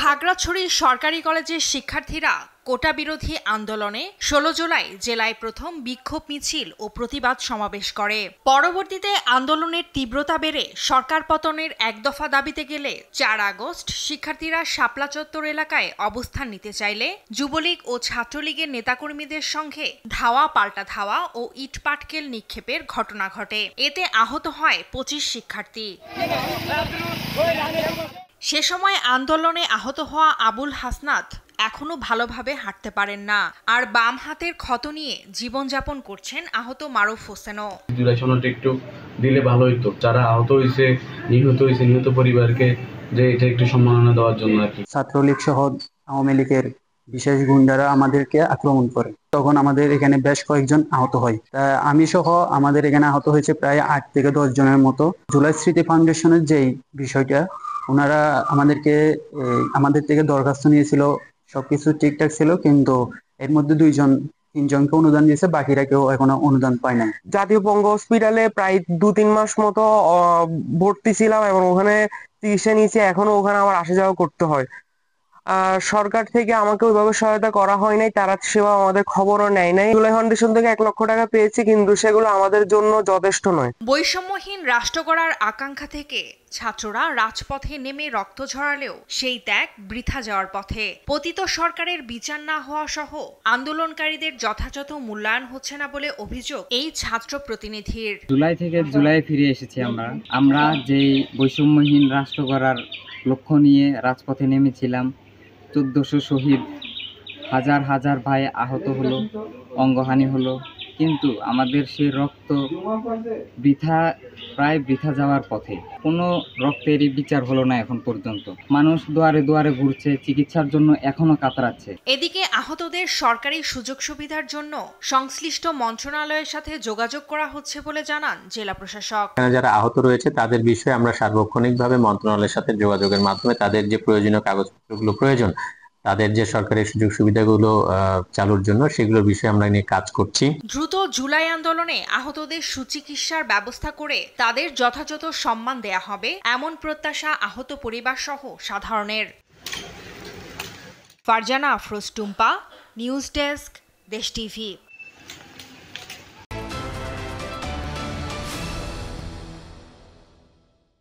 খাগড়াছড়ি সরকারি কলেজের শিক্ষার্থীরা কোটা বিরোধী আন্দোলনে ১৬ জুলাই জেলায় প্রথম বিক্ষোভ মিছিল ও প্রতিবাদ সমাবেশ করে। পরবর্তীতে আন্দোলনের তীব্রতা বেড়ে সরকার পতনের এক দফা দাবিতে গেলে ৪ আগস্ট শিক্ষার্থীরা শাপলা চত্বর এলাকায় অবস্থান নিতে চাইলে যুবলীগ ও ছাত্রলীগের নেতাকর্মীদের সঙ্গে ধাওয়া পাল্টা ধাওয়া ও ইটপাটকেল নিক্ষেপের ঘটনা ঘটে। এতে আহত হয় ২৫ শিক্ষার্থী। সে সময় আন্দোলনে আহত হওয়া আবুল হাসনাত এখনো ভালোভাবে হাঁটতে পারেন না, আর বাম হাতের ক্ষত নিয়ে জীবনযাপন করছেন আহত মারুফ হোসেনও। জুলাই সনদ একটু দিলে ভালো হতো, যারা আহত হয়েছে নিহত পরিবারকে যে এটা একটু সম্মাননা দেওয়ার জন্য আর কি। ছাত্রলীগ সহ আওয়ামী লীগের বিশেষ গুন্ডারা আমাদেরকে আক্রমণ করে, তখন আমাদের এখানে বেশ কয়েকজন আহত হয়। আমি সহ আমাদের এখানে আহত হয়েছে প্রায় ৮ থেকে ১০ জনের মতো। জুলাই স্মৃতি ফাউন্ডেশনের যেই বিষয়টা, ওনারা আমাদের থেকে দরখাস্ত নিয়েছিল, সবকিছু ঠিকঠাক ছিল, কিন্তু এর মধ্যে ৩জনকে অনুদান দিয়েছে, বাকিরা কেউ এখনো অনুদান পায় নাই। জাতীয় পঙ্গু হসপিটালে প্রায় ২-৩ মাস মতো ভর্তি ছিলাম এবং ওখানে চিকিৎসা নিয়েছি। এখনো ওখানে আমার আসা যাওয়া করতে হয়। সরকার থেকে আমাকে ওইভাবে সহায়তা করা হয় নাই, তারা সেবা আমাদের খবরও নেয় নাই। জুলাই ফাউন্ডেশন থেকে ১ লক্ষ টাকা পেয়েছি, কিন্তু সেগুলো আমাদের জন্য যথেষ্ট নয়। বৈষম্যহীন রাষ্ট্র গড়ার আকাঙ্ক্ষা থেকে ছাত্ররা রাজপথে নেমে রক্ত ঝরালেও সেই ত্যাগ বৃথা যাওয়ার পথে। পতিত সরকারের বিচার না হওয়া সহ আন্দোলনকারীদের যথাযথ মূল্যায়ন হচ্ছে না বলে অভিযোগ এই ছাত্র প্রতিনিধির। জুলাই থেকে জুলাই ফিরে এসেছি আমরা যেই বৈষম্যহীন রাষ্ট্র গড়ার লক্ষ্য নিয়ে রাজপথে নেমেছিলাম। ১৪০০ শহীদ, হাজার হাজার ভাই আহত হলো, অঙ্গহানি হলো, কিন্তু আমাদের সেই রক্ত প্রায় বৃথা যাওয়ার পথে। কোনো রক্তেরই বিচার হলো না এখন পর্যন্ত। মানুষ দুয়ারে দুয়ারে ঘুরছে, চিকিৎসার জন্য এখনো কাতরাচ্ছে। এদিকে আহতদের সরকারি সুযোগ সুবিধার জন্য সংশ্লিষ্ট মন্ত্রণালয়ের সাথে যোগাযোগ করা হচ্ছে বলে জানান জেলা প্রশাসক। যারা আহত রয়েছে তাদের বিষয়ে আমরা সার্বক্ষণিকভাবে মন্ত্রণালয়ের সাথে যোগাযোগের মাধ্যমে তাদের যে প্রয়োজনীয় কাগজপত্রগুলো প্রয়োজন, তাদের যে সরকারি সুযোগ সুবিধাগুলো চালুর জন্য, সেগুলোর বিষয়ে আমরা নিয়ে কাজ করছি। দ্রুত জুলাই আন্দোলনে আহতদের সুচিকিৎসার ব্যবস্থা করে তাদের যথাযথ সম্মান দেয়া হবে, এমন প্রত্যাশা আহত পরিবার সহ সাধারণের। ফারজানা আফরোজ টুম্পা, নিউজ ডেস্ক, দেশ টিভি।